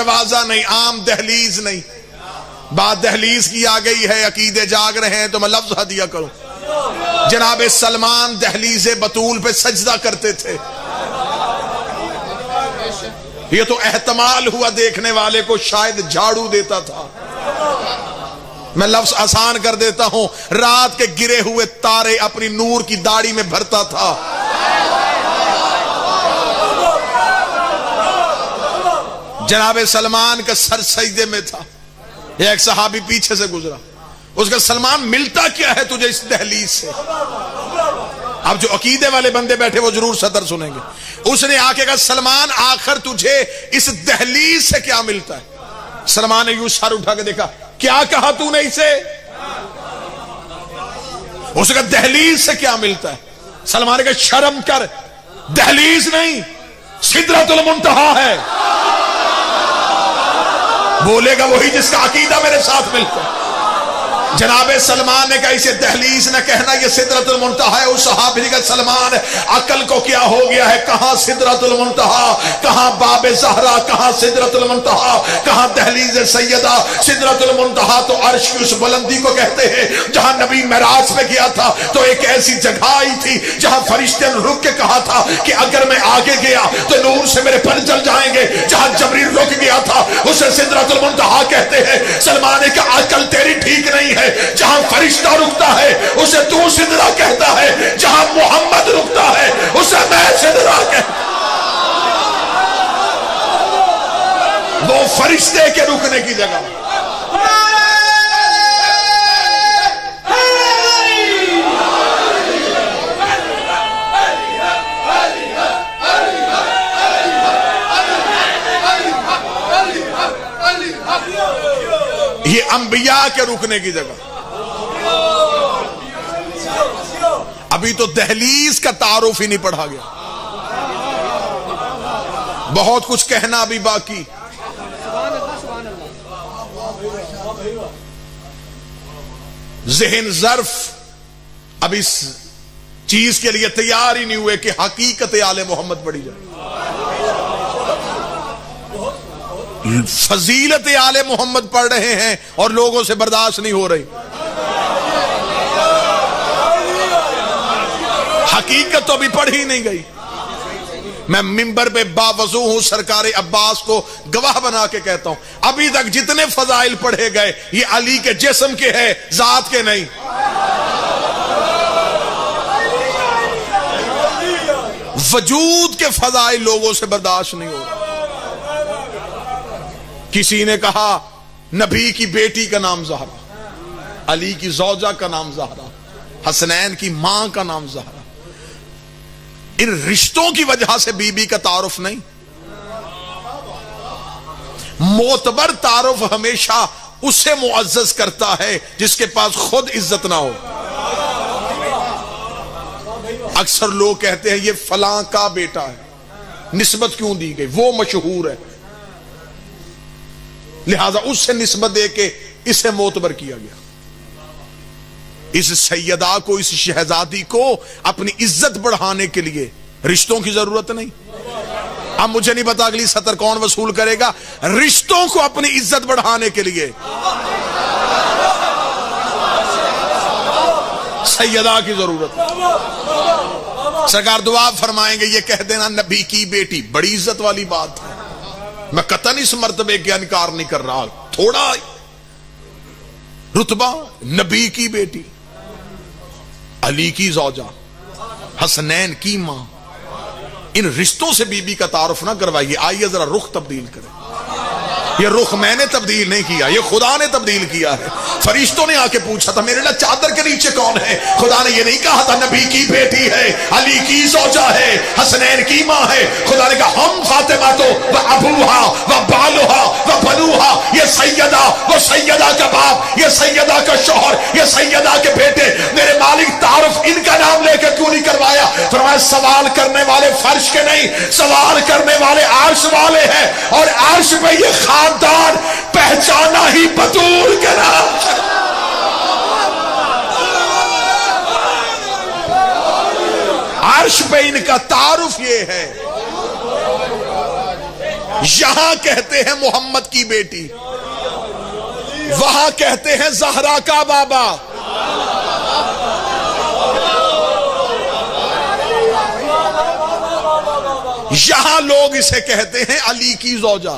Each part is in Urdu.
دروازہ نہیں، عام دہلیز نہیں. بات دہلیز کی آ گئی ہے، عقیدے جاگ رہے ہیں تو میں لفظ ہدیہ کروں. جناب سلمان دہلیز بطول پہ سجدہ کرتے تھے. یہ تو احتمال ہوا دیکھنے والے کو شاید جھاڑو دیتا تھا. میں لفظ آسان کر دیتا ہوں، رات کے گرے ہوئے تارے اپنی نور کی داڑھی میں بھرتا تھا. جناب سلمان کا سر سجدے میں تھا. ایک صحابی پیچھے سے گزرا، اس کا سلمان ملتا کیا ہے تجھے اس دہلیز سے؟ اب جو عقیدے والے بندے بیٹھے وہ ضرور صدر سنیں گے. اس نے آ کے کہا سلمان آخر تجھے اس دہلیز سے کیا ملتا ہے؟ سلمان نے یوں سر اٹھا کے دیکھا، کیا کہا تو نے اسے؟ اس نے کہا دہلیز سے کیا ملتا ہے؟ سلمان نے کہا شرم کر، دہلیز نہیں سدرۃ المنتہا ہے. بولے گا وہی جس کا عقیدہ میرے ساتھ ملتا ہے. جناب سلمان نے کہا اسے دہلیز نہ کہنا، یہ سدرۃ المنتہا ہے. اس صحابی نے کہا سلمان عقل کو کیا ہو گیا ہے؟ کہاں سدرۃ المنتہا، کہاں باب زہرا، کہاں سدرۃ المنتہا، کہاں دہلیز سیدہ. سدرۃ المنتہا تو عرش کی اس بلندی کو کہتے ہیں جہاں نبی معراج میں گیا تھا تو ایک ایسی جگہ آئی تھی جہاں فرشتے نے رک کے کہا تھا کہ اگر میں آگے گیا تو نور سے میرے پر جل جائیں گے. جہاں جبریل رک گیا تھا اسے سدرۃ المنتہا کہتے ہیں. سلمان نے کہا عقل تیری ٹھیک نہیں ہے، جہاں فرشتہ رکتا ہے اسے تو سدرہ کہتا ہے، جہاں محمد رکتا ہے اسے میں سدرہ کہتا. وہ فرشتے کے رکنے کی جگہ. یہ انبیاء کے رکنے کی جگہ. ابھی تو دہلیز کا تعارف ہی نہیں پڑھا گیا، بہت کچھ کہنا بھی باقی. ذہن ظرف اب اس چیز کے لیے تیار ہی نہیں ہوئے کہ حقیقت آل محمد پڑھی جائے. فضیلت آل محمد پڑھ رہے ہیں اور لوگوں سے برداشت نہیں ہو رہی. حقیقت تو ابھی پڑھی نہیں گئی. میں منبر پہ باوضو ہوں، سرکار عباس کو گواہ بنا کے کہتا ہوں ابھی تک جتنے فضائل پڑھے گئے یہ علی کے جسم کے ہیں، ذات کے نہیں. وجود کے فضائل لوگوں سے برداشت نہیں ہو رہا. کسی نے کہا نبی کی بیٹی کا نام زہرا، علی کی زوجہ کا نام زہرا، حسنین کی ماں کا نام زہرا. ان رشتوں کی وجہ سے بی بی کا تعارف نہیں. معتبر تعارف ہمیشہ اسے معزز کرتا ہے جس کے پاس خود عزت نہ ہو. اکثر لوگ کہتے ہیں یہ فلاں کا بیٹا ہے، نسبت کیوں دی گئی؟ وہ مشہور ہے لہذا اس سے نسبت دے کے اسے معتبر کیا گیا. اس سیدہ کو، اس شہزادی کو اپنی عزت بڑھانے کے لیے رشتوں کی ضرورت نہیں. اب مجھے نہیں پتا اگلی سطر کون وصول کرے گا. رشتوں کو اپنی عزت بڑھانے کے لیے سیدہ کی ضرورت. سرکار دعا فرمائیں گے یہ کہہ دینا نبی کی بیٹی، بڑی عزت والی بات ہے. میں قطعاً اس مرتبے کا انکار نہیں کر رہا، تھوڑا رتبہ. نبی کی بیٹی، علی کی زوجہ، حسنین کی ماں، ان رشتوں سے بی بی کا تعارف نہ کروائیے. آئیے ذرا رخ تبدیل کریں. یہ رخ میں نے تبدیل نہیں کیا، یہ خدا نے تبدیل کیا ہے. فرشتوں نے آ کے پوچھا تھا میرے لیے چادر کے نیچے کون ہے؟ خدا نے یہ نہیں کہا تھا نبی کی بیٹی ہے، علی کی زوجہ ہے، حسنین کی ماں ہے. خدا نے کہا ہم فاطمہ تو و ابوہا و بالوہا و بنوہا، یہ سیدہ، وہ سیدہ کا باپ، یہ سیدہ کا شوہر، یہ سیدہ کے بیٹے. میرے مالک تعارف ان کا نام لے کے کیوں نہیں کروایا؟ فرمایا سوال کرنے والے فرش کے نہیں، سوال کرنے والے عرش والے ہیں، اور عرش پہ یہ خاندان پہچانا ہی بطول کے نام. عرش پہ ان کا تعارف یہ ہے. یہاں کہتے ہیں محمد کی بیٹی، وہاں کہتے ہیں زہرا کا بابا. یہاں لوگ اسے کہتے ہیں علی کی زوجہ،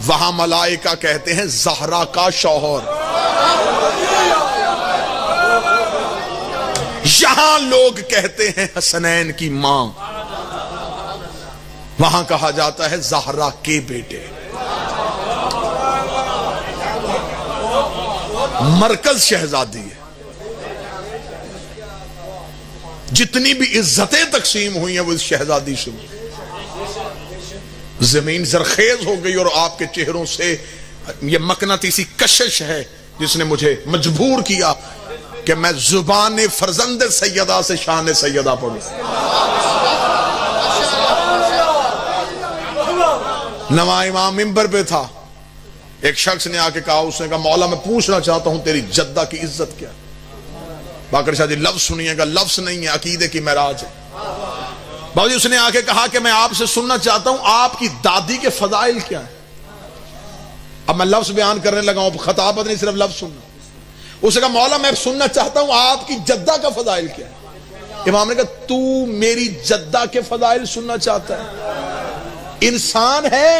وہاں ملائکہ کہتے ہیں زہرا کا شوہر. یہاں لوگ کہتے ہیں حسنین کی ماں، وہاں کہا جاتا ہے زہرا کے بیٹے. مرکز شہزادی ہے. جتنی بھی عزتیں تقسیم ہوئی ہیں وہ اس شہزادی سے. زمین زرخیز ہو گئی اور آپ کے چہروں سے یہ مقناطیسی کشش ہے جس نے مجھے مجبور کیا کہ میں زبان فرزند سیدہ سے شان سیدہ پڑھوں. نواں امام منبر پہ تھا، ایک شخص نے آ کے کہا، اس نے کہا مولا میں پوچھنا چاہتا ہوں تیری جدہ کی عزت کیا؟ باقر شاہ جی لفظ سنیے گا، لفظ نہیں ہے، عقیدے کی معراج ہے. بابا جی اس نے آ کے کہا کہ میں آپ سے سننا چاہتا ہوں آپ کی دادی کے فضائل کیا ہیں. اب میں لفظ بیان کرنے لگا ہوں، خطابت نہیں صرف لفظ سننا. اس نے کہا مولا میں سننا چاہتا ہوں آپ کی جدہ کا فضائل کیا ہے. امام نے کہا تو میری جدہ کے فضائل سننا چاہتا ہے؟ انسان ہے،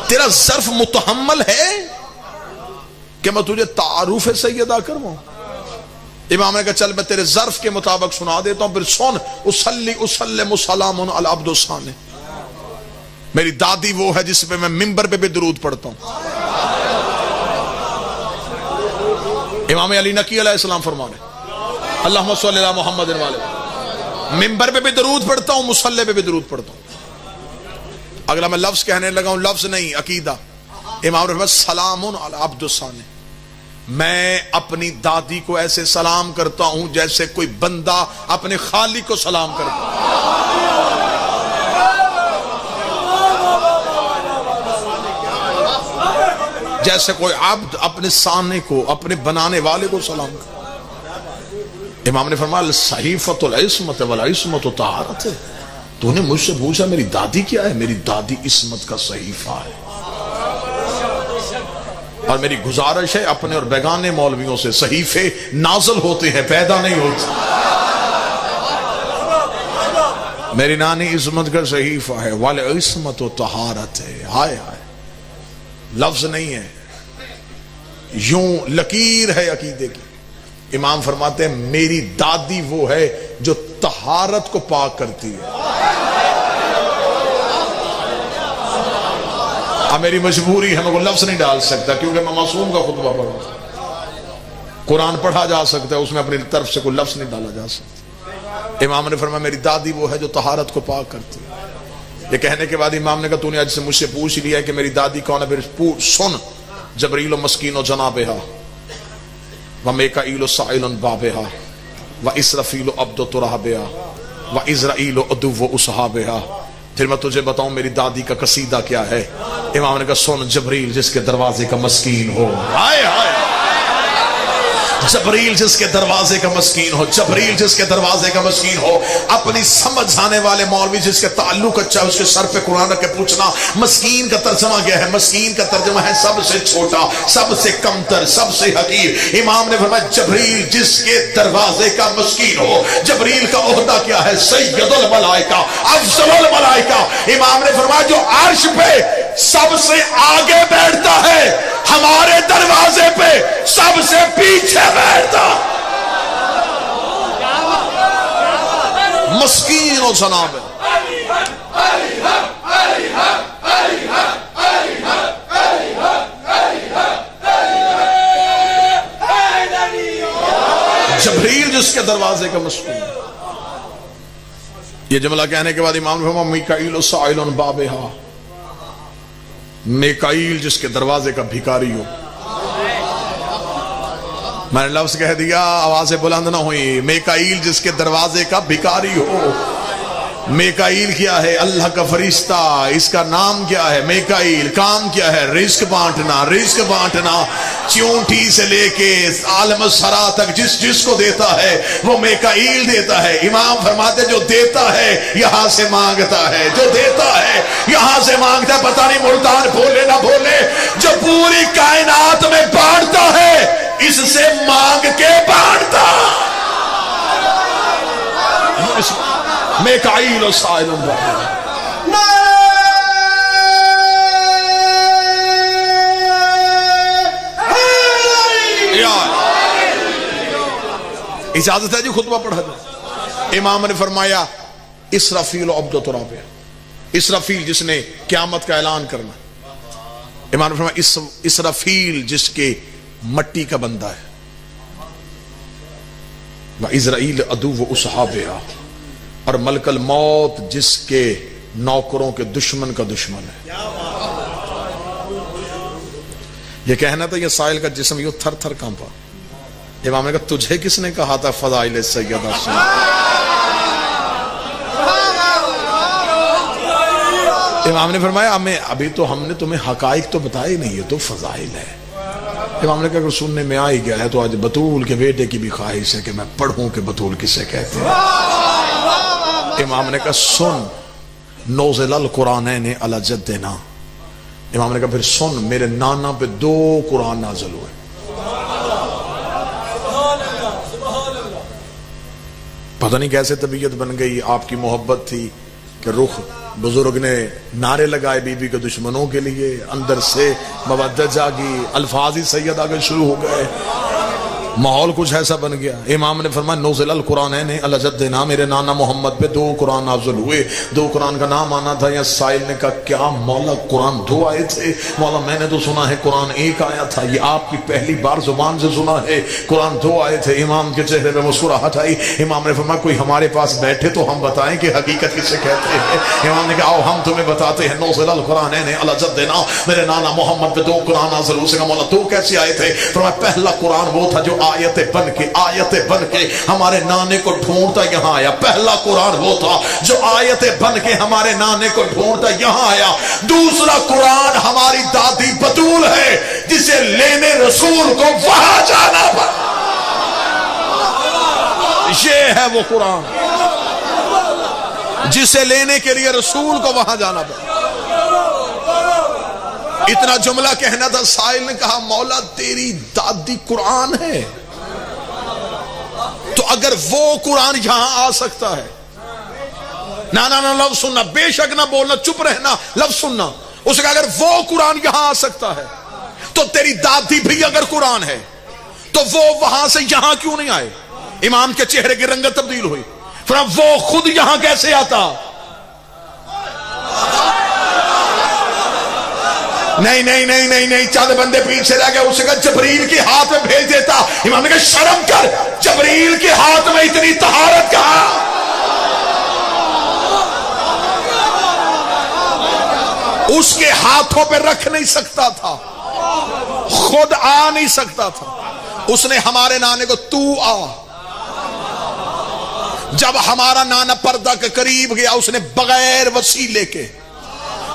تیرا ظرف متحمل ہے کہ میں تجھے تعارف سیدہ کرواؤں؟ امام نے کہا چل میں تیرے ظرف کے مطابق سنا دیتا ہوں، پھر سن. اصلی اسلم سلام علی العبد الصالح. میری دادی وہ ہے جس پہ میں منبر پہ بھی درود پڑھتا ہوں. امام علی نقی علیہ السلام فرمانے اللہم صلی علی محمد والے، منبر پہ بھی درود پڑھتا ہوں، مصلی پہ بھی درود پڑھتا ہوں. اگلا میں لفظ کہنے لگا ہوں، لفظ نہیں عقیدہ. امام نے فرمایا سلام علی العبد الصالح، میں اپنی دادی کو ایسے سلام کرتا ہوں جیسے کوئی بندہ اپنے خالق کو سلام کرتا ہے. جیسے کوئی عبد اپنے سانے کو، اپنے بنانے والے کو سلام کرتا ہے. امام نے فرمایا صحیفۃ العصمت والعصمت طہارت. تو نے مجھ سے پوچھا میری دادی کیا ہے؟ میری دادی عصمت کا صحیفہ ہے. اور میری گزارش ہے اپنے اور بیگانے مولویوں سے، صحیفے نازل ہوتے ہیں پیدا نہیں ہوتے. میری نانی عصمت کا صحیفہ ہے، والعصمت طہارت ہے. ہائے ہائے، لفظ نہیں ہے، یوں لکیر ہے عقیدے کی. امام فرماتے ہیں میری دادی وہ ہے جو طہارت کو پاک کرتی ہے. اب میری مجبوری ہے، میں کوئی لفظ نہیں ڈال سکتا کیونکہ میں معصوم کا خطبہ پڑھ رہا ہوں. قرآن پڑھا جا سکتا ہے، اس میں اپنی طرف سے کوئی لفظ نہیں ڈالا جا سکتا. امام نے فرمایا میری دادی وہ ہے جو طہارت کو پاک کرتی ہے. یہ کہنے کے بعد امام نے کہا تو نے آج سے مجھ سے پوچھ لیا ہے کہ میری دادی کون ہے، پھر سن. جبریل و مسکین و جنابہا و میکائیل و سائل بابہا و اسرفیل و عبد و ترابہا و اسرائیل و عدو و اصحابہا. پھر میں تجھے بتاؤں میری دادی کا قصیدہ کیا ہے. امام نے کہا سن جبریل جس کے دروازے کا مسکین ہو. ہائے ہائے، جبریل جس کے دروازے کا مسکین ہو، جبریل جس کے دروازے کا مسکین ہو. اپنی سمجھ جانے والے مولوی جس کے تعلق اچھا ہے اس کے سر پہ قرآن رکھ کے پوچھنا مسکین کا ترجمہ کیا ہے. مسکین کا ترجمہ ہے سب سے چھوٹا، سب سے کمتر، سب سے حقیر. امام نے فرمایا جبریل جس کے دروازے کا مسکین ہو. جبریل کا عہدہ کیا ہے؟ سید الملائکہ، افضل الملائکہ. امام نے فرمایا جو عرش پہ سب سے آگے بیٹھتا ہے ہمارے دروازے پہ سب سے پیچھے بیٹھتا. مسکین و جناب جبریل جس کے دروازے کا مسکین. یہ جملہ کہنے کے بعد امام نے فرمایا میکائیل و سائل بابہا، میکائیل جس کے دروازے کا بھکاری ہو. میں نے لفظ کہہ دیا، آوازیں بلند نہ ہوئی. میکائیل جس کے دروازے کا بھکاری ہو. میکائیل کیا ہے؟ اللہ کا فرشتہ، اس کا نام کیا ہے؟ میکائیل۔ کام کیا ہے؟ رزق بانٹنا، رزق بانٹنا۔ چیونٹی سے لے کے عالم الثری تک جس جس کو دیتا ہے وہ میکائیل دیتا ہے۔ امام فرماتے جو دیتا ہے یہاں سے مانگتا ہے، جو دیتا ہے یہاں سے مانگتا ہے۔ پتہ نہیں ملتان بھولے نہ بھولے، جو پوری کائنات میں بانٹتا ہے اس سے مانگ کے بانٹتا۔ میکائیل و سائل اجازت ہے جی خطبہ پڑھا جائے۔ امام نے فرمایا اسرافیل و عبد تراب، اسرافیل جس نے قیامت کا اعلان کرنا۔ امام نے فرمایا اسرافیل جس کے مٹی کا بندہ ہے، وَإِزْرَائِيلَ عَدُوُّ أَصْحَابِهَا، اور ملک الموت جس کے نوکروں کے دشمن کا دشمن ہے۔ یہ کہنا تھا یہ سائل کا جسم یوں تھر تھر کانپا۔ امام نے کہا تجھے کس نے کہا تھا فضائل سیدہ سن؟ امام نے فرمایا ابھی تو ہم نے تمہیں حقائق تو بتائے نہیں، یہ تو فضائل ہے۔ امام نے کہا اگر سننے میں آ ہی گیا ہے تو آج بطول کے بیٹے کی بھی خواہش ہے کہ میں پڑھوں کہ بطول کسے کہتے ہیں۔ امام نے کہا سن، نوزل القرآنین علی جدنا۔ امام نے کہا پھر سن، میرے نانا پہ 2 قرآن نازل ہوئے۔ پتہ نہیں کیسے طبیعت بن گئی، آپ کی محبت تھی کہ رخ بزرگ نے نعرے لگائے بی بی کے دشمنوں کے لیے، اندر سے مودت جاگی، الفاظ ہی سید آگے شروع ہو گئے، ماحول کچھ ایسا بن گیا۔ امام نے فرمایا نوزل القرآنین علی جدنا، میرے نانا محمد پہ 2 قرآن نازل ہوئے۔ 2 قرآن کا نام آنا تھا۔ یا سائل نے کہا کیا مولا قرآن 2 آئے تھے؟ مولا میں نے تو سنا ہے قرآن 1 آیا تھا، یہ آپ کی پہلی بار زبان سے سنا ہے قرآن 2 آئے تھے۔ امام کے چہرے پہ مسکراہٹ آئی۔ امام نے فرمایا کوئی ہمارے پاس بیٹھے تو ہم بتائیں کہ حقیقت کسے کہتے ہیں۔ امام نے کہا آؤ ہم تمہیں بتاتے ہیں، نوزل القرآنین علی جدنا، میرے نانا محمد پہ 2 قرآن نازل ہوئے۔ مولا 2 کیسے آئے تھے؟ فرمایا پہلا قرآن وہ تھا جو آیت بن کے ہمارے نانے کو ڈھونڈتا یہاں آیا۔ پہلا قرآن وہ تھا جو آیت بن کے ہمارے نانے کو ڈھونڈتا یہاں آیا۔ دوسرا قرآن ہماری دادی بطول ہے جسے لینے رسول کو وہاں جانا پڑا۔ یہ ہے وہ قرآن جسے لینے کے لیے رسول کو وہاں جانا پڑا۔ اتنا جملہ کہنا تھا، سائل نے کہا مولا تیری دادی قرآن ہے تو اگر وہ قرآن یہاں آ سکتا ہے، نہ لفظ سننا، بے شک نہ بولنا، چپ رہنا، لفظ سننا۔ اس نے کہا اگر وہ قرآن یہاں آ سکتا ہے تو تیری دادی بھی اگر قرآن ہے تو وہ وہاں سے یہاں کیوں نہیں آئے؟ امام کے چہرے کی رنگت تبدیل ہوئی۔ فرمایا وہ خود یہاں کیسے آتا؟ نہیں چند بندے پیچھے رہ گئے۔ اسے کہا جبریل کے ہاتھ میں بھیج دیتا۔ امام نے کہا شرم کر، جبریل کے ہاتھ میں اتنی طہارت کہاں؟ اس کے ہاتھوں پہ رکھ نہیں سکتا تھا، خود آ نہیں سکتا تھا۔ اس نے ہمارے نانے کو تو آ۔ جب ہمارا نانا پردہ کے قریب گیا اس نے بغیر وسیلے کے،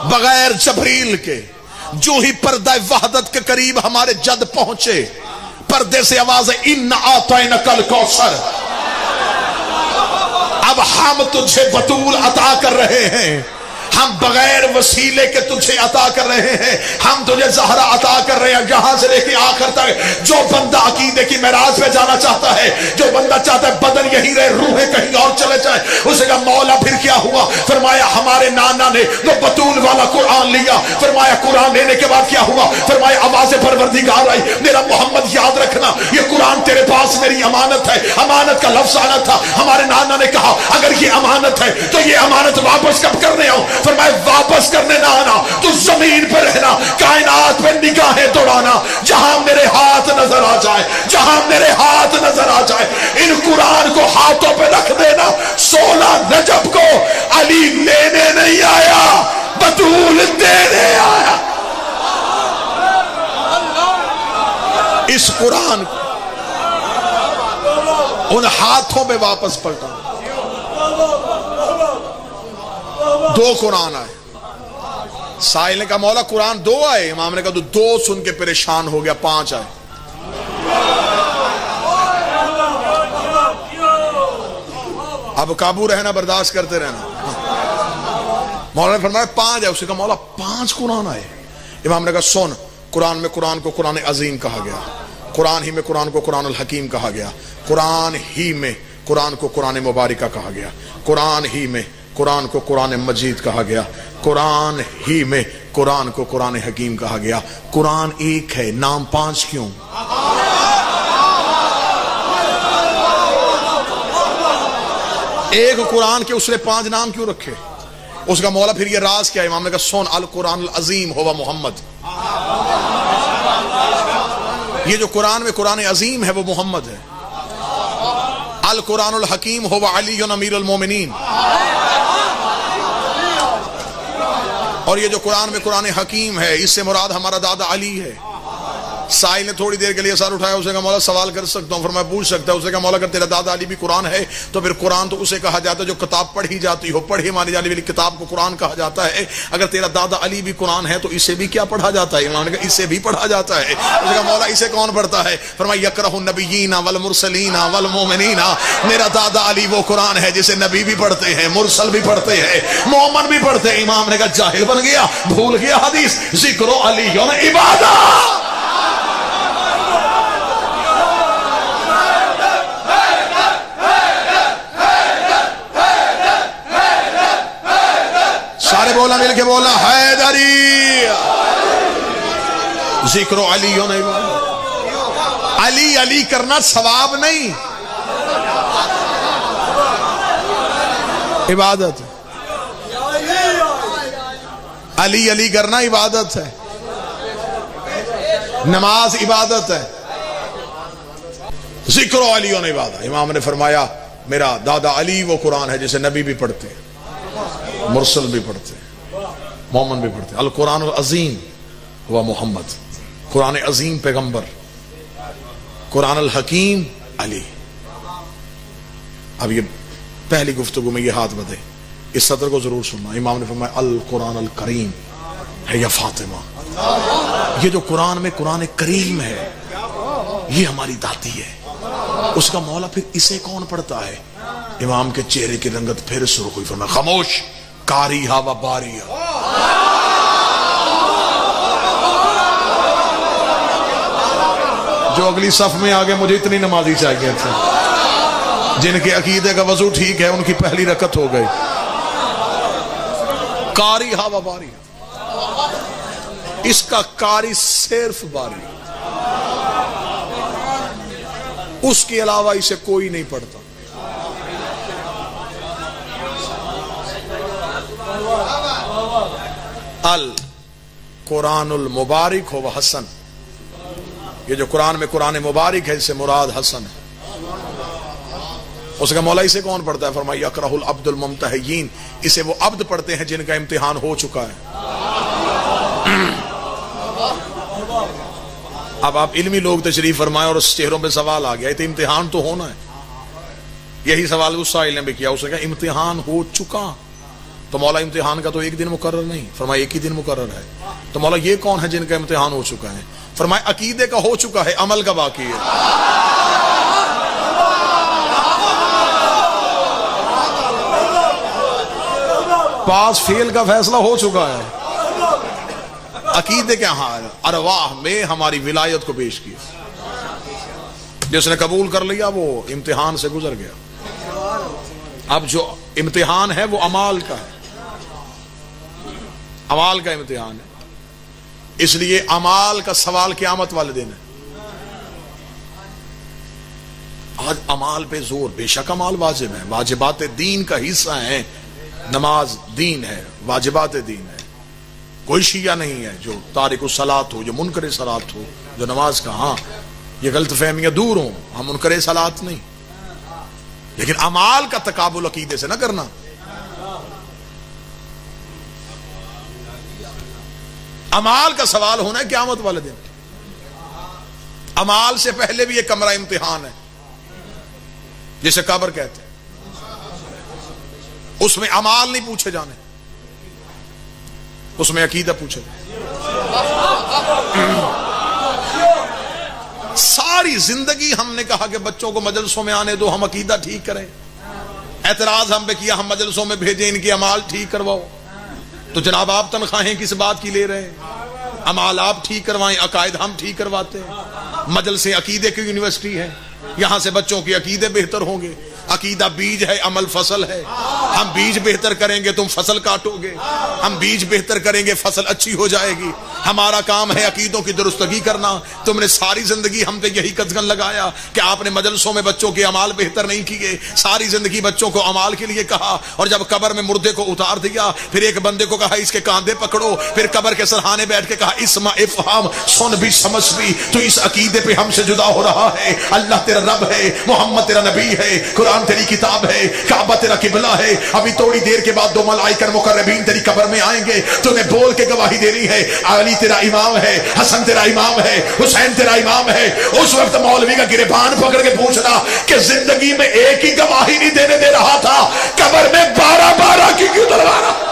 بغیر جبریل کے، جو ہی پردہ وحدت کے قریب ہمارے جد پہنچے، پردے سے آواز ہے ان اعطینک الکوثر، اب ہم تجھے بطول عطا کر رہے ہیں، ہم بغیر وسیلے کے تجھے عطا کر رہے ہیں، ہم تجھے زہرا عطا کر رہے ہیں۔ یہاں سے لے کے آخر تک جو بندہ عقیدے کی معراج پہ جانا چاہتا ہے، جو بندہ چاہتا ہے بدن یہی رہے روحیں کہیں اور چلے جائیں، اسے کہا مولا پھر کیا ہوا؟ فرمایا ہمارے نانا نے تو بطول والا قرآن لیا۔ فرمایا قرآن لینے کے بعد کیا ہوا؟ فرمایا آواز پروردگار آئی، میرا محمد یاد رکھنا یہ قرآن تیرے پاس میری امانت ہے۔ امانت کا لفظ آنا تھا۔ ہمارے نانا نے کہا اگر یہ امانت ہے تو یہ امانت واپس کب کرنے آؤں؟ فرمایا واپس کرنے نہ آنا، تو زمین پر رہنا، کائنات پہ نگاہیں دوڑانا، جہاں میرے ہاتھ نظر آ جائے، جہاں میرے ہاتھ نظر آ جائے ان قرآن کو ہاتھوں پہ رکھ دینا۔ 16 رجب کو علی لینے نہیں آیا، بطول دینے آیا۔ اس قرآن کو ان ہاتھوں پہ واپس پلٹا۔ دو قرآن آئے. سائل نے کہا مولا قرآن دو آئے. امام نے کہا تو دو سن کے پریشان ہو گیا, 5 آئے. اب قابو رہنا, برداشت کرتے رہنا. مولا نے فرمایا 5 ہے. اسے کہا مولا 5 قرآن آئے. امام نے کہا سن, قرآن میں قرآن کو قرآن عظیم کہا گیا, قرآن ہی میں قرآن کو قرآن الحکیم کہا گیا, قرآن ہی میں قرآن کو قرآن مبارکہ کہا گیا, قرآن ہی میں قرآن کو قرآن مجید کہا گیا, قرآن ہی میں قرآن کو قرآن حکیم کہا گیا. قرآن ایک ہے, نام 5 کیوں؟ ایک قرآن کے اس نے 5 نام کیوں رکھے؟ اس کا مولا پھر یہ راز کیا؟ امام نے کہا سن, القرآن العظیم ہوا محمد. یہ جو قرآن میں قرآن عظیم ہے وہ محمد ہے. القرآن الحکیم ہوا علی امیر المومنین. اور یہ جو قرآن میں قرآن حکیم ہے اس سے مراد ہمارا دادا علی ہے. سائل نے تھوڑی دیر کے لیے سر اٹھایا. اسے کہا مولا سوال کر سکتا ہوں؟ فرمایا پوچھ سکتا ہے. اسے کہا مولا اگر تیرا دادا علی بھی قرآن ہے تو پھر قرآن تو اسے کہا جاتا ہے جو کتاب پڑھی جاتی ہو, پڑھی مانی جانے والی کتاب کو قرآن کہا جاتا ہے. اگر تیرا دادا علی بھی قرآن ہے تو اسے بھی کیا پڑھا جاتا ہے؟ انہوں نے کہا اسے بھی پڑھا جاتا ہے. اسے کہا مولا اسے کون پڑھتا ہے؟ فرمایا یکرہ النبیین والمرسلین والمومنین. میرا دادا علی وہ قرآن ہے جسے نبی بھی پڑھتے ہیں, مرسل بھی پڑھتے ہیں, مومن بھی پڑھتے ہیں. امام نے کہا جاہل بن گیا, بھول گیا حدیث. ذکر علی عبادت. سارے بولا, مل کے بولا, حیدری. ذکر علی علی علی کرنا ثواب نہیں, عبادت. علی علی کرنا عبادت ہے, نماز عبادت ہے. ذکر علی عبادت. امام نے فرمایا میرا دادا علی وہ قرآن ہے جسے نبی بھی پڑھتے ہیں, مرسل بھی پڑھتے, مومن بھی پڑھتے. القرآن العظیم ہوا محمد, قرآن عظیم پیغمبر, قرآن الحکیم علی. اب یہ پہلی گفتگو میں یہ ہاتھ بدے, اس سطر کو ضرور سننا. امام نے فرمایا القرآن الکریم ہے یا فاطمہ. یہ جو قرآن میں قرآن کریم ہے یہ ہماری داتی ہے. اس کا مولا پھر اسے کون پڑھتا ہے؟ امام کے چہرے کی رنگت پھر سرخ ہوئی. فرمایا خاموش, کاریہا و باریہا. جو اگلی صف میں آگے, مجھے اتنی نمازی چاہیے تھے جن کے عقیدے کا وضو ٹھیک ہے, ان کی پہلی رکعت ہو گئی. کاریہا و باریہا. اس کا کاری صرف باری, اس کے علاوہ اسے کوئی نہیں پڑھتا. القرآن المبارک ہو حسن. یہ جو قرآن میں قرآن مبارک ہے اس سے مراد حسن ہے. اس کا مولا اسے کون پڑھتا ہے؟ فرمایا یکرہ العبد الممتحین. اسے وہ عبد پڑھتے ہیں جن کا امتحان ہو چکا ہے. اب آپ علمی لوگ تشریف فرمائے اور اس چہروں پہ سوال آ گیا, تو امتحان تو ہونا ہے. یہی سوال اس سائل نے بھی کیا. اس نے کہا امتحان ہو چکا. تو مولا امتحان کا تو ایک دن مقرر نہیں. فرمایا ایک ہی دن مقرر ہے. تو مولا یہ کون ہے جن کا امتحان ہو چکا ہے؟ فرمایا عقیدے کا ہو چکا ہے, عمل کا باقی ہے. پاس فیل کا فیصلہ ہو چکا ہے. عقیدے کے حال ارواح میں ہماری ولایت کو پیش کیا. جس نے قبول کر لیا وہ امتحان سے گزر گیا. اب جو امتحان ہے وہ اعمال کا ہے, اعمال کا امتحان ہے. اس لیے اعمال کا سوال قیامت والے دن ہے. آج اعمال پہ زور. بے شک اعمال واجب ہیں, واجبات دین کا حصہ ہیں. نماز دین ہے, واجبات دین ہے. کوئی شیعہ نہیں ہے جو تارک الصلاۃ ہو, جو منکر صلاۃ ہو, جو نماز کا. ہاں یہ غلط فہمیاں دور ہوں, ہم منکر صلاۃ نہیں, لیکن اعمال کا تقابل عقیدے سے نہ کرنا. اعمال کا سوال ہونا ہے قیامت والے دن. اعمال سے پہلے بھی یہ کمرہ امتحان ہے جسے قبر کہتے ہیں. اس میں اعمال نہیں پوچھے جانے, اس میں عقیدہ پوچھے. ساری زندگی ہم نے کہا کہ بچوں کو مجلسوں میں آنے دو، ہم عقیدہ ٹھیک کریں. اعتراض ہم پہ کیا، ہم مجلسوں میں بھیجیں، ان کی اعمال ٹھیک کرواؤ. تو جناب آپ تنخواہیں کس بات کی لے رہے ہیں؟ اعمال آپ ٹھیک کروائیں، عقائد ہم ٹھیک کرواتے ہیں. مجلس عقیدے کی یونیورسٹی ہے، یہاں سے بچوں کے عقیدے بہتر ہوں گے. عقیدہ بیج ہے، عمل فصل ہے. ہم بیج بہتر کریں گے، تم فصل کاٹو گے. ہم بیج بہتر کریں گے، فصل اچھی ہو جائے گی. ہمارا کام ہے عقیدوں کی درستگی کرنا. تم نے ساری زندگی ہم پہ یہی قدغن لگایا کہ آپ نے مجلسوں میں بچوں کے اعمال بہتر نہیں کیے. ساری زندگی بچوں کو اعمال کے لیے کہا، اور جب قبر میں مردے کو اتار دیا، پھر ایک بندے کو کہا اس کے کاندھے پکڑو، پھر قبر کے سرحانے بیٹھ کے کہا اسمع افہام، سن بھی سمجھ بھی، تو اس عقیدے پہ ہم سے جدا ہو رہا ہے. اللہ تیرا رب ہے، محمد تیرا نبی ہے، قرآن تیری کتاب ہے، کعبہ تیرا قبلہ ہے. ابھی تھوڑی دیر کے بعد 2 ملائکہ مقربین تیری قبر میں آئیں گے، تو نے بول کے گواہی دینی ہے علی تیرا امام ہے، حسن تیرا امام ہے، حسین تیرا امام ہے. اس وقت مولوی کا گریبان پکڑ کے پوچھنا کہ زندگی میں ایک ہی گواہی نہیں دینے دے رہا تھا، قبر میں 12 کی کیوں دلوا رہا؟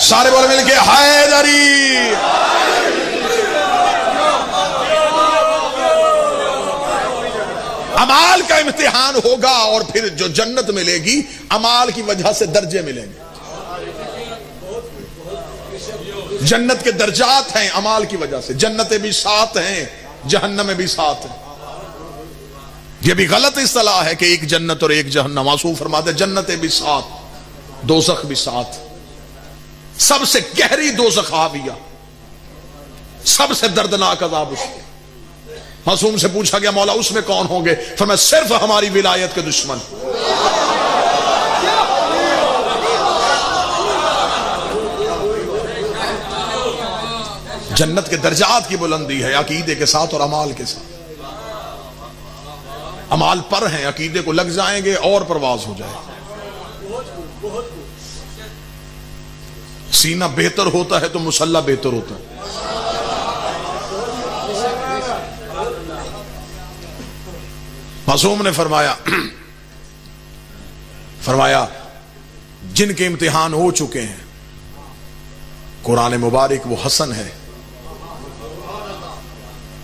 سارے بولے مل کے حیدری. امال کا امتحان ہوگا، اور پھر جو جنت ملے گی امال کی وجہ سے درجے ملیں گے. جنت کے درجات ہیں امال کی وجہ سے. جنتیں بھی 7 ہیں، جہنم میں بھی 7 ہیں. یہ بھی غلط اصطلاح ہے کہ ایک جنت اور ایک جہنم. معصوم فرماتے ہیں جنتیں بھی 7، دوزخ بھی 7. سب سے گہری دوزخ حاویہ، سب سے دردناک عذاب اس کے. معصوم سے پوچھا گیا مولا اس میں کون ہوں گے؟ فرمایا صرف ہماری ولایت کے دشمن. جنت کے درجات کی بلندی ہے عقیدے کے ساتھ اور امال کے ساتھ. امال پر ہیں، عقیدے کو لگ جائیں گے اور پرواز ہو جائے. سینہ بہتر ہوتا ہے تو مسلح بہتر ہوتا ہے. معصوم نے فرمایا جن کے امتحان ہو چکے ہیں، قرآن مبارک وہ حسن ہے،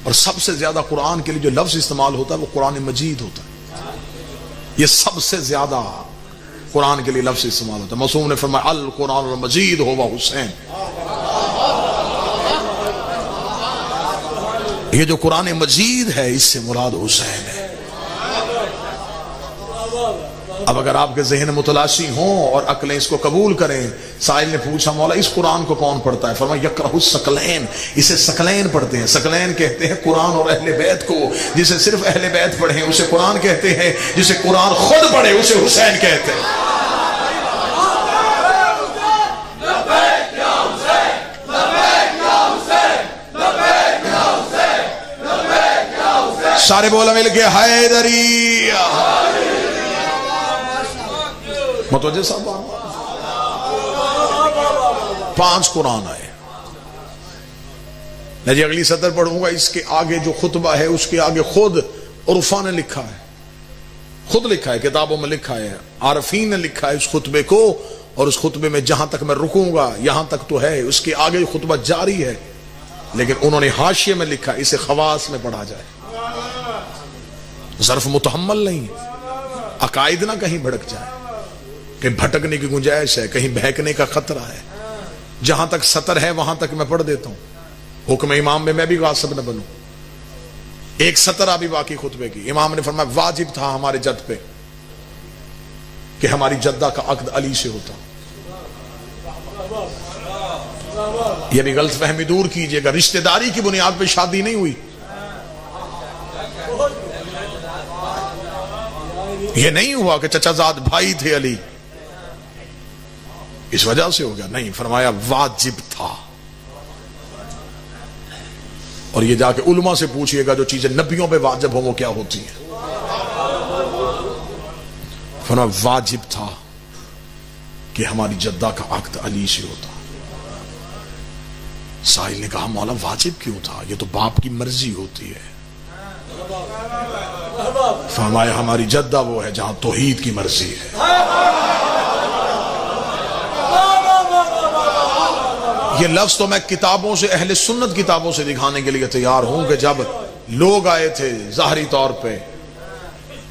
اور سب سے زیادہ قرآن کے لیے جو لفظ استعمال ہوتا ہے وہ قرآن مجید ہوتا ہے. یہ سب سے زیادہ قرآن کے لیے لفظ استعمال ہوتا ہے. معصوم نے فرمایا القرآن المجید ہوا حسین. یہ جو قرآن مجید ہے اس سے مراد حسین ہے. اب اگر آپ کے ذہن متلاشی ہوں اور عقلیں اس کو قبول کریں. سائل نے پوچھا مولا اس قرآن کو کون پڑھتا ہے؟ فرمایا یقرأ الثقلین، اسے ثقلین پڑھتے ہیں. ثقلین کہتے ہیں قرآن اور اہل بیت کو. جسے صرف اہل بیت پڑھیں اسے قرآن کہتے ہیں، جسے قرآن خود پڑھے اسے حسین کہتے ہیں. سارے بولا مل کے حیدری. متوجہ صاحب 5 قرآن آئے. میں جی اگلی سطر پڑھوں گا، اس کے آگے جو خطبہ ہے اس کے آگے خود عرفا نے لکھا ہے، خود لکھا ہے، کتابوں میں لکھا ہے، عارفین نے لکھا ہے اس خطبے کو. اور اس خطبے میں جہاں تک میں رکوں گا یہاں تک تو ہے، اس کے آگے خطبہ جاری ہے، لیکن انہوں نے حاشیے میں لکھا اسے خواص میں پڑھا جائے. ظرف متحمل نہیں، عقائد نہ کہیں بھڑک جائے کہ بھٹکنے کی گنجائش ہے، کہیں بہکنے کا خطرہ ہے. جہاں تک سطر ہے وہاں تک میں پڑھ دیتا ہوں. حکم امام میں بھی غاصب نہ بنوں. ایک سطر ابھی باقی خطبے کی. امام نے فرمایا واجب تھا ہمارے جد پہ کہ ہماری جدہ کا عقد علی سے ہوتا. یہ بھی غلط فہمی دور کیجئے گا، رشتہ داری کی بنیاد پہ شادی نہیں ہوئی. یہ نہیں ہوا کہ چچا زاد بھائی تھے علی اس وجہ سے ہو گیا، نہیں. فرمایا واجب تھا. اور یہ جا کے علماء سے پوچھئے گا جو چیزیں نبیوں پہ واجب ہوں وہ کیا ہوتی ہیں. فرمایا واجب تھا کہ ہماری جدہ کا عقد علی سے ہوتا. سائل نے کہا مولا واجب کیوں تھا؟ یہ تو باپ کی مرضی ہوتی ہے۔ فرمایا ہماری جدہ وہ ہے جہاں توحید کی مرضی ہے۔ یہ لفظ تو میں کتابوں سے، اہل سنت کتابوں سے دکھانے کے لیے تیار ہوں کہ جب لوگ آئے تھے ظاہری طور پہ،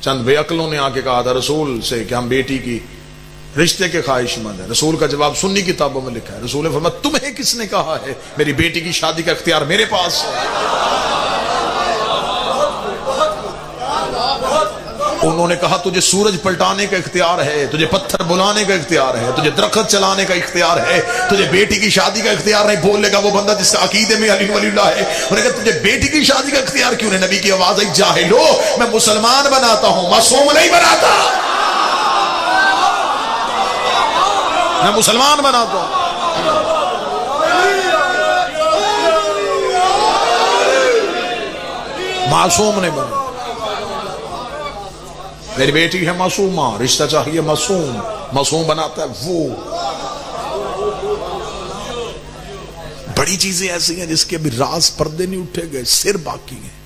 چند بے عقلوں نے آ کے کہا تھا رسول سے کہ ہم بیٹی کی رشتے کے خواہش مند ہیں، رسول کا جواب سنی کتابوں میں لکھا ہے۔ رسول نے فرمایا تمہیں کس نے کہا ہے؟ میری بیٹی کی شادی کا اختیار میرے پاس ہے۔ انہوں نے کہا تجھے سورج پلٹانے کا اختیار ہے، تجھے پتھر بلانے کا اختیار ہے، تجھے درخت چلانے کا اختیار ہے، تجھے بیٹی کی شادی کا اختیار نہیں۔ بولے گا وہ بندہ جس کا عقیدے میں علی ولی اللہ ہے، انہوں نے کہا تجھے بیٹی کی شادی کا اختیار کیوں نہیں؟ نبی کی آواز آئی جاہلو، میں مسلمان بناتا ہوں، معصوم نہیں بناتا، میں مسلمان بناتا ہوں۔ معصوم نہیں بنا۔ میری بیٹی ہے معصومہ، رشتہ چاہیے معصوم، معصوم بناتا ہے وہ۔ بڑی چیزیں ایسی ہیں جس کے ابھی راز پردے نہیں اٹھے گئے، سر باقی ہیں۔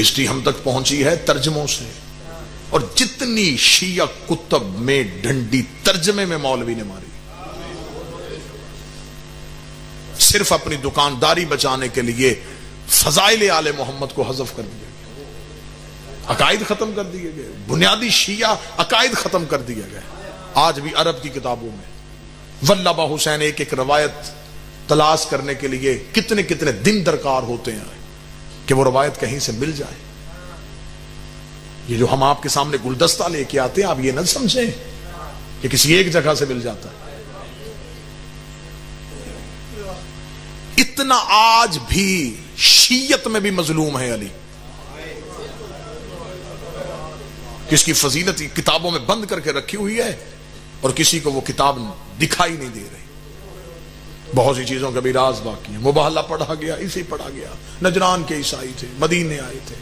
ہسٹری ہم تک پہنچی ہے ترجموں سے، اور جتنی شیعہ کتب میں ڈنڈی ترجمے میں مولوی نے ماری، صرف اپنی دکانداری بچانے کے لیے فضائل آل محمد کو حذف کر دیا، عقائد ختم کر دیے گئے، بنیادی شیعہ عقائد ختم کر دیے گئے۔ آج بھی عرب کی کتابوں میں واللہ حسین ایک ایک روایت تلاش کرنے کے لیے کتنے کتنے دن درکار ہوتے ہیں کہ وہ روایت کہیں سے مل جائے۔ یہ جو ہم آپ کے سامنے گلدستہ لے کے آتے ہیں، آپ یہ نہ سمجھیں کہ کسی ایک جگہ سے مل جاتا ہے۔ اتنا آج بھی شیعت میں بھی مظلوم ہے علی، کس کی فضیلت کتابوں میں بند کر کے رکھی ہوئی ہے اور کسی کو وہ کتاب دکھائی نہیں دے رہی۔ بہت سی چیزوں کا بھی راز باقی ہے۔ مباہلہ پڑھا گیا، اسی پڑھا گیا۔ نجران کے عیسائی تھے، مدینے آئے تھے،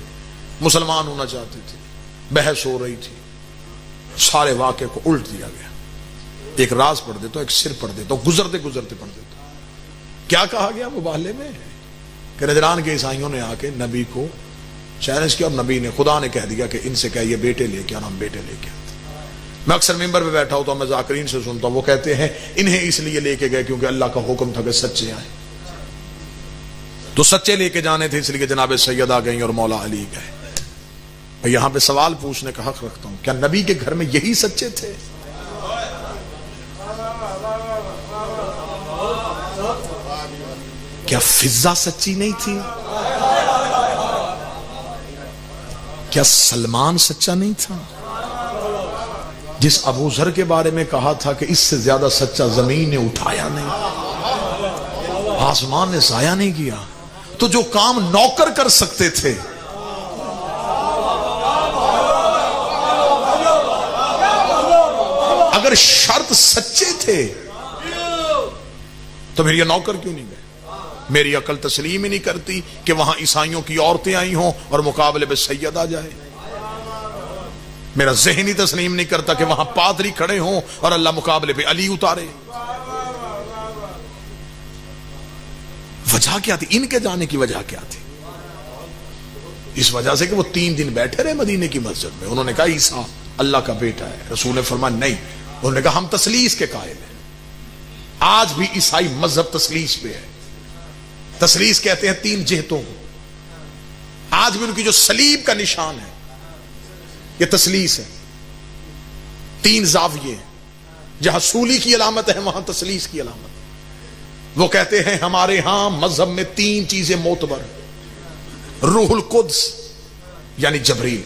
مسلمان ہونا چاہتے تھے، بحث ہو رہی تھی، سارے واقعے کو الٹ دیا گیا۔ ایک راز پڑھ دیتا ہوں، ایک سر پڑھ دیتا ہوں، گزرتے گزرتے پڑھ دیتا ہوں۔ کیا کہا گیا مباہلے میں کہ نجران کے عیسائیوں نے آ کے نبی کو چیلنج کیا، اور نبی نے، خدا نے کہہ دیا کہ ان سے کہیے بیٹے لے کے، اور ہم بیٹے لے کے آتے۔ میں اکثر ممبر پہ بیٹھا ہوتا ہوں، میں ذاکرین سے سنتا ہوں، وہ کہتے ہیں انہیں اس لیے لے کے گئے کیونکہ اللہ کا حکم تھا کہ سچے آئے، تو سچے لے کے جانے تھے، اس لیے جناب سیدہ گئیں اور مولا علی گئے۔ میں یہاں پہ سوال پوچھنے کا حق رکھتا ہوں، کیا نبی کے گھر میں یہی سچے تھے؟ کیا فضا سچی نہیں تھی؟ کیا سلمان سچا نہیں تھا؟ جس ابو ذر کے بارے میں کہا تھا کہ اس سے زیادہ سچا زمین نے اٹھایا نہیں، آسمان نے ضائع نہیں کیا، تو جو کام نوکر کر سکتے تھے، اگر شرط سچے تھے تو پھر یہ نوکر کیوں نہیں گئے؟ میری عقل تسلیم ہی نہیں کرتی کہ وہاں عیسائیوں کی عورتیں آئی ہوں اور مقابلے پہ سید آ جائے۔ میرا ذہن ہی تسلیم نہیں کرتا کہ وہاں پادری کھڑے ہوں اور اللہ مقابلے پہ علی اتارے۔ وجہ کیا تھی؟ ان کے جانے کی وجہ کیا تھی؟ اس وجہ سے کہ وہ 3 دن بیٹھے رہے مدینے کی مسجد میں، انہوں نے کہا عیسیٰ اللہ کا بیٹا ہے۔ رسول نے فرمایا نہیں، انہوں نے کہا ہم تثلیث کے قائل ہیں۔ آج بھی عیسائی مذہب تثلیث پہ ہے۔ تثلیث کہتے ہیں 3 جہتوں کو۔ آج بھی ان کی جو صلیب کا نشان ہے یہ تثلیث ہے، 3 زاویے، جہاں سولی کی علامت ہے وہاں تثلیث کی علامت۔ وہ کہتے ہیں ہمارے ہاں مذہب میں 3 چیزیں معتبر، روح القدس یعنی جبریل،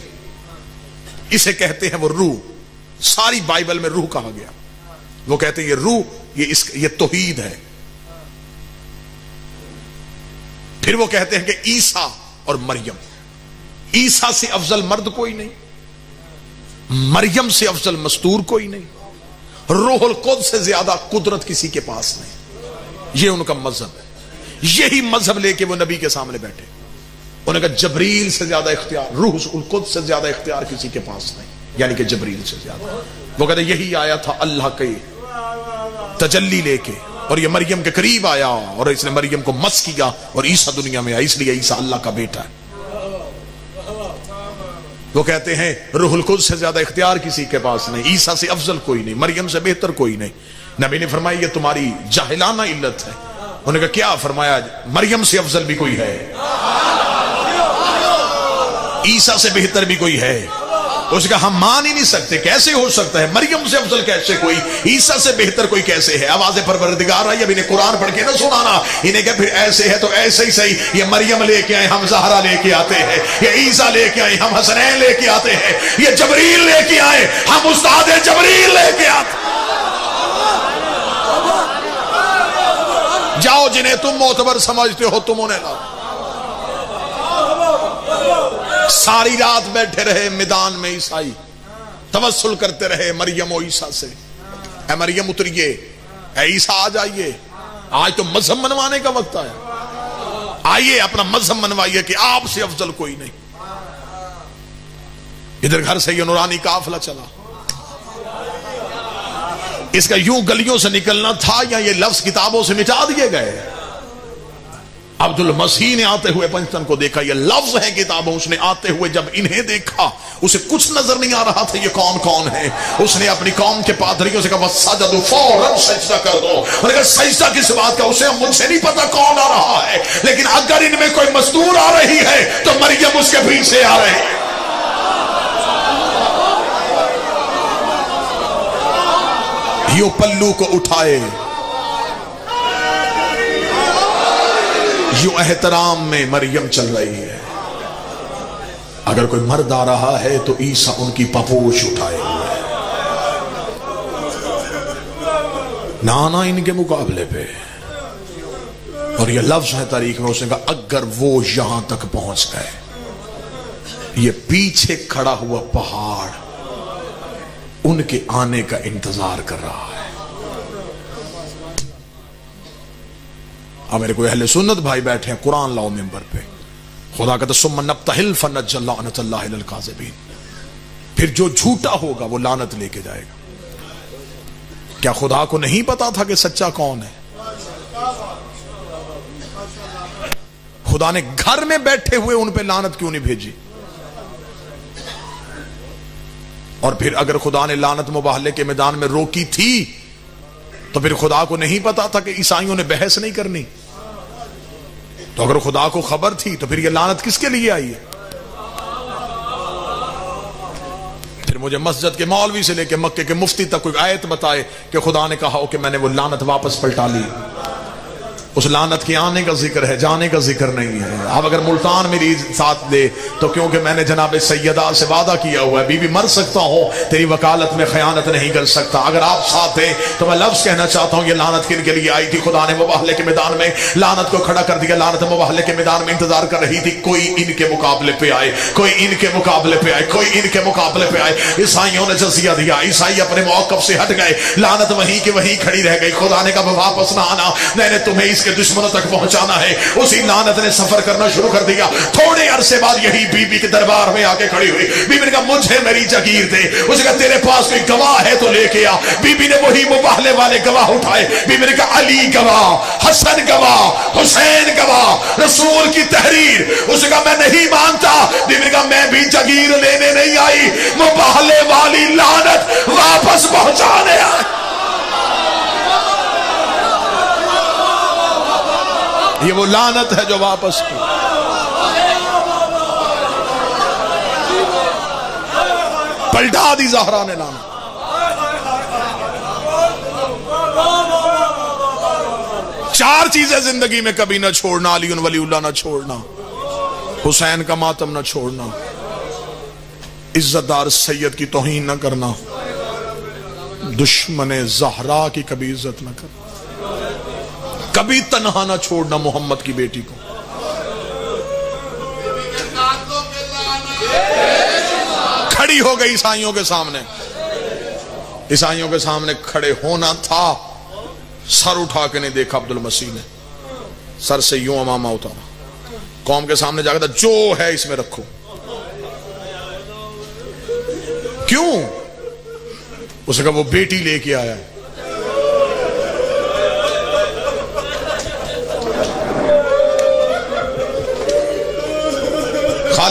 اسے کہتے ہیں وہ روح، ساری بائبل میں روح کہا گیا، وہ کہتے ہیں یہ روح یہ توحید ہے۔ پھر وہ کہتے ہیں کہ عیسیٰ اور مریم، عیسیٰ سے افضل مرد کوئی نہیں، مریم سے افضل مستور کوئی نہیں، روح القدس سے زیادہ قدرت کسی کے پاس نہیں۔ یہ ان کا مذہب ہے۔ یہی مذہب لے کے وہ نبی کے سامنے بیٹھے، انہوں نے کہا جبریل سے زیادہ اختیار، روح القدس سے زیادہ اختیار کسی کے پاس نہیں، یعنی کہ جبریل سے زیادہ۔ وہ کہتے یہی آیا تھا اللہ کے تجلی لے کے اور یہ مریم کے قریب آیا اور اس نے مریم کو مس کیا اور عیسیٰ دنیا میں آیا، اس لیے عیسیٰ اللہ کا بیٹا ہے۔ وہ کہتے ہیں روح القدس سے زیادہ اختیار کسی کے پاس نہیں، عیسیٰ سے افضل کوئی نہیں، مریم سے بہتر کوئی نہیں۔ نبی نے فرمایا یہ تمہاری جاہلانہ علت ہے۔ انہوں نے کہا کیا؟ فرمایا مریم سے افضل بھی کوئی ہے، عیسیٰ سے بہتر بھی کوئی ہے۔ اس کا ہم مان ہی نہیں سکتے، کیسے ہو سکتا ہے؟ مریم سے افضل کیسے کوئی، عیسیٰ سے بہتر کوئی کیسے ہے؟ آواز پروردگار آئی، اب انہیں قرآن پڑھ کے نہ سنانا، انہیں کہ پھر ایسے ہے تو ایسے ہی صحیح، یہ مریم لے کے آئے ہم زہرا لے کے آتے ہیں، یہ عیسیٰ لے کے آئے ہم حسنین لے کے آتے ہیں، یہ جبریل لے کے آئے ہم استاد جبریل لے کے آتے ہیں۔ جاؤ جنہیں تم معتبر سمجھتے ہو تم انہیں لاؤ۔ ساری رات بیٹھے رہے میدان میں عیسائی، توسل کرتے رہے مریم و عیسیٰ سے، اے مریم اتریے، اے عیسیٰ آ جائیے، آج تو مذہب منوانے کا وقت آیا، آئیے اپنا مذہب منوائیے کہ آپ سے افضل کوئی نہیں۔ ادھر گھر سے یہ نورانی قافلہ چلا، اس کا یوں گلیوں سے نکلنا تھا یا یہ لفظ کتابوں سے مٹا دیے گئے؟ عبد المسیح نے آتے ہوئے پنجتن کو دیکھا، یہ لفظ ہے کتابوں، اس نے آتے ہوئے جب انہیں دیکھا اسے کچھ نظر نہیں آ رہا تھا یہ کون کون ہے، اس نے اپنی قوم کے پادریوں سے کہا سجدوا، فوراً سجدہ کر دو۔ انہوں نے کہا سجدہ کس بات کا؟ اسے مجھ سے نہیں پتا کون آ رہا ہے، لیکن اگر ان میں کوئی مزدور آ رہی ہے تو مریم اس کے پیچھے آ رہی ہے۔ یوں پلو کو اٹھائے، یوں احترام میں مریم چل رہی ہے۔ اگر کوئی مرد آ رہا ہے تو عیسیٰ ان کی پپوش اٹھائے ہوئے، نانا ان کے مقابلے پہ۔ اور یہ لفظ ہے تاریخ میں، اس نے کہا اگر وہ یہاں تک پہنچ گئے، یہ پیچھے کھڑا ہوا پہاڑ ان کے آنے کا انتظار کر رہا ہے۔ اب میرے کوئی اہل سنت بھائی بیٹھے ہیں، قرآن لاؤ ممبر پہ، خدا کہتا ثم نبتہل فنجعل لعنۃ اللہ علی الکاذبین، پھر جو جھوٹا ہوگا وہ لعنت لے کے جائے گا۔ کیا خدا کو نہیں پتا تھا کہ سچا کون ہے؟ خدا نے گھر میں بیٹھے ہوئے ان پہ لعنت کیوں نہیں بھیجی؟ اور پھر اگر خدا نے لعنت مباہلے کے میدان میں روکی تھی تو پھر خدا کو نہیں پتا تھا کہ عیسائیوں نے بحث نہیں کرنی؟ تو اگر خدا کو خبر تھی تو پھر یہ لعنت کس کے لیے آئی ہے؟ پھر مجھے مسجد کے مولوی سے لے کے مکے کے مفتی تک کوئی آیت بتائے کہ خدا نے کہا ہو کہ میں نے وہ لعنت واپس پلٹا لی۔ اس لعنت کے آنے کا ذکر ہے، جانے کا ذکر نہیں ہے۔ اب اگر ملتان میری ساتھ دے تو کیونکہ میں نے جناب سیدہ سے وعدہ کیا ہوا ہے، بی بی مر سکتا ہوں تیری وکالت میں خیانت نہیں کر سکتا۔ اگر آپ ساتھ ہیں تو میں لفظ کہنا چاہتا ہوں، یہ لعنت کن کے لیے آئی تھی؟ خدا نے مباہلے کے میدان میں لعنت کو کھڑا کر دیا، لعنت مباہلے کے میدان میں انتظار کر رہی تھی کوئی ان کے مقابلے پہ آئے، کوئی ان کے مقابلے پہ آئے، کوئی ان کے مقابلے پہ آئے۔ عیسائیوں نے جزیہ دیا، عیسائی اپنے موقف سے ہٹ گئے، لعنت وہیں کے وہیں کھڑی رہ گئی۔ خدا نے کہا واپس نہ آنا، میں نے تمہیں اس کے دشمنوں تک پہنچانا ہے۔ اسی لعنت نے سفر کرنا شروع کر دیا۔ تھوڑے عرصے بعد یہی بی بی کے دربار میں آ کے کھڑی ہوئی۔ بی بی نے کہا مجھے میری جگیر دے۔ اس نے کہا تیرے پاس کوئی گواہ ہے تو لے کے آ۔ بی بی نے وہی مباہلے والے گواہ اٹھائے۔ بی بی نے کہا علی گواہ، حسن گواہ، حسین گواہ، رسول کی تحریر۔ اس نے کہا میں نہیں مانتا۔ بی بی نے کہا میں بھی جگیر لینے نہیں آئی، مباہلے والی لعنت واپس پہنچانے آئی۔ یہ وہ لعنت ہے جو واپس کی۔ پلٹا دی زہرا نے لعنت۔ چار چیزیں زندگی میں کبھی نہ چھوڑنا، علی ولی اللہ نہ چھوڑنا، حسین کا ماتم نہ چھوڑنا، عزت دار سید کی توہین نہ کرنا، دشمن زہرا کی کبھی عزت نہ کرنا، کبھی تنہا نہ چھوڑنا محمد کی بیٹی کو۔ کھڑی ہو گئی عیسائیوں کے سامنے، عیسائیوں کے سامنے کھڑے ہونا تھا، سر اٹھا کے نہیں دیکھا عبد المسیح نے، سر سے یوں امامہ اتارا، قوم کے سامنے جا کے جو ہے اس میں رکھو۔ کیوں؟ اس نے کہا وہ بیٹی لے کے آیا ہے۔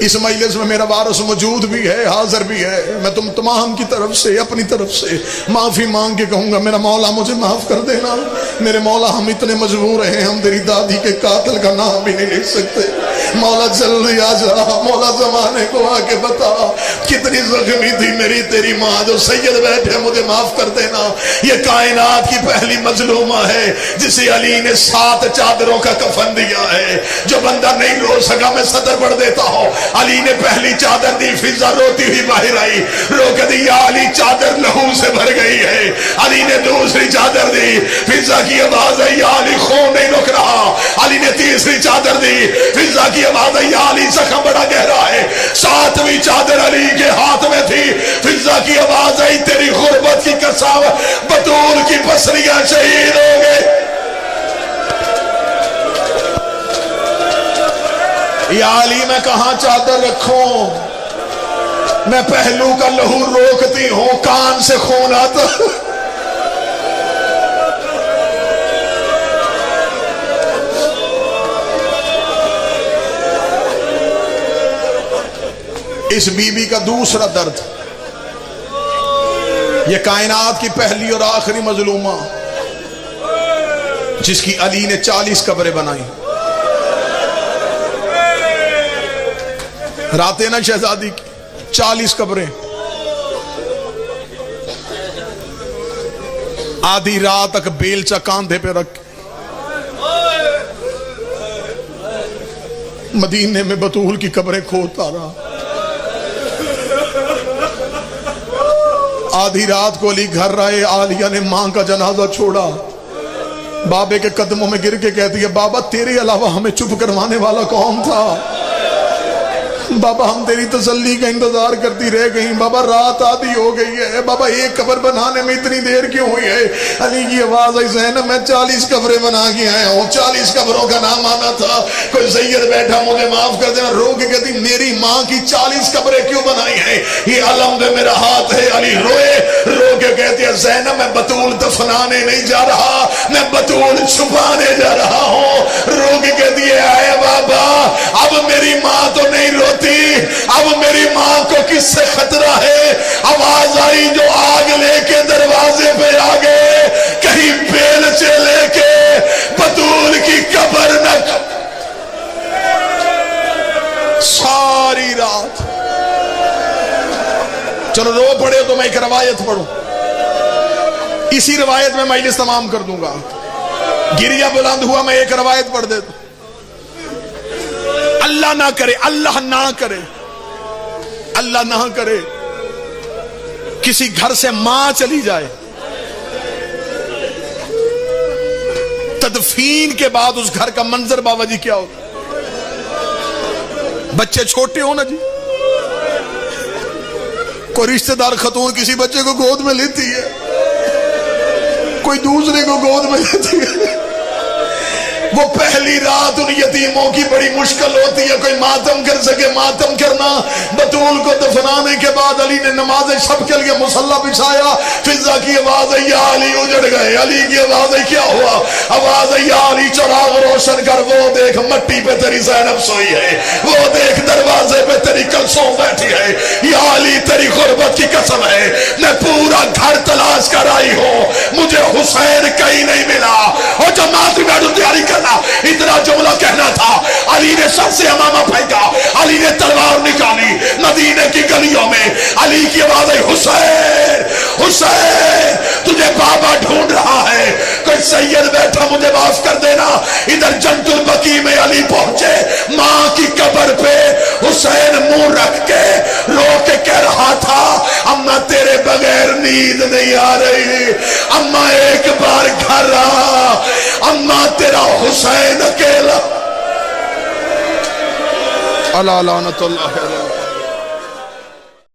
اس مجلس میں میرا وارث موجود بھی ہے، حاضر بھی ہے، میں تم تمام کی طرف سے اپنی طرف سے معافی مانگ کے کہوں گا میرا مولا مجھے معاف کر دینا، میرے مولا ہم اتنے مجبور ہیں، ہم تیری دادی کے قاتل کا نام بھی نہیں لے سکتے، مولا جلدی آ جا، مولا زمانے کو آ کے بتا کتنی زخمی تھی میری تیری ماں، جو سید بیٹھے مجھے معاف کر دینا، یہ کائنات کی پہلی مظلومہ ہے جسے علی نے 7 چادروں کا کفن دیا ہے، جو بندہ نہیں رو سکا میں صدر پڑھ دیتا ہوں، علی نے پہلی چادر دی، فضا روتی ہوئی باہر آئی، رو کے دی یا علی چادر لہو سے بھر گئی ہے، علی نے دوسری چادر دی، فضا کی آواز ہے یا علی خون نہیں رک رہا، علی نے تیسری چادر دی، فضا کی آواز ہے یا علی زخم بڑا گہرا ہے، 7ویں چادر علی کے ہاتھ میں تھی، فضا کی آواز ہے تیری غربت کی قسم بطول کی پسلیاں شہید ہو گئے، یا علی میں کہاں چادر رکھوں، میں پہلو کا لہو روکتی ہوں، کان سے خون آتا، اس بی بی کا دوسرا درد، یہ کائنات کی پہلی اور آخری مظلومہ جس کی علی نے 40 قبریں بنائی، راتیں نا شہزادی کی 40 قبریں، آدھی رات تک بیلچا کاندھے پہ رکھ مدینے میں بطول کی قبریں کھودتا رہا، آدھی رات کو علی گھر رہے، عالیہ نے ماں کا جنازہ چھوڑا، بابے کے قدموں میں گر کے کہتی ہے بابا تیرے علاوہ ہمیں چپ کروانے والا کون تھا، بابا ہم تیری تسلی کا انتظار کرتی رہ گئی، بابا رات آدھی ہو گئی ہے، بابا ایک قبر بنانے میں اتنی دیر کیوں ہوئی ہے، علی کی آواز آئی زینب میں 40 قبریں بنا کے آیا ہوں، 40 قبروں کا نام آنا تھا، کوئی سید بیٹھا مجھے معاف کر دینا، رو کے کہتی میری ماں کی 40 قبریں کیوں بنائی ہیں، یہ علم دے میرا ہاتھ ہے، علی روئے، رو کے کہتی ہے زینب میں بطول دفنانے نہیں جا رہا، میں بطول چھپانے جا رہا ہوں، رو کے کہتی ہے اے بابا اب میری ماں تو نہیں روتی، اب میری ماں کو کس سے خطرہ ہے، آواز آئی جو آگ لے کے دروازے پہ آ گئے، کہیں بیلچے لے کے بطول کی قبر نہ، ساری رات، چلو رو پڑے تو میں ایک روایت پڑھوں، اسی روایت میں مجلس تمام کر دوں گا، گریہ بلند ہوا میں ایک روایت پڑھ دیتا ہوں، اللہ نہ کرے، اللہ نہ کرے، اللہ نہ کرے کسی گھر سے ماں چلی جائے، تدفین کے بعد اس گھر کا منظر بابا جی کیا ہوتا، بچے چھوٹے ہو نا جی، کوئی رشتہ دار خاتون کسی بچے کو گود میں لیتی ہے، کوئی دوسرے کو گود میں لیتی ہے، وہ پہلی رات ان یتیموں کی بڑی مشکل ہوتی ہے، کوئی ماتم کر سکے ماتم کرنا، بطول کو دفنانے کے بعد علی نے نماز شب کے لیے مصلی بچھایا، فضا کی آواز ہے یا علی اجڑ گئے، علی کی آواز ہے کیا ہوا، آواز ہے یا علی چراغ روشن کر، وہ دیکھ مٹی پہ تیری زینب سوئی ہے، وہ دیکھ دروازے پہ تیری کلثوم بیٹھی ہے، یا علی تیری غربت کی قسم ہے میں پورا گھر تلاش کر آئی ہوں، مجھے حسین کہیں نہیں ملا، اور جب ماتم تیاری کر اتنا جملہ کہنا تھا، علی نے سر سے امامہ پھینکا، علی نے تلوار نکالی، مدینے کی گلیوں میں علی کی آواز ہے حسین حسین تجھے بابا ڈھونڈ رہا ہے، کوئی سید بیٹھا مجھے معاف کر دینا، ادھر جنت البقیع میں علی پہنچے، ماں کی قبر پہ حسین منہ رکھ کے رو کے کہہ رہا تھا اماں تیرے بغیر نیند نہیں آ رہی، اماں ایک بار گھر آ، اماں تیرا حسین اکیلا، اللہ لعنت اللہ علیہ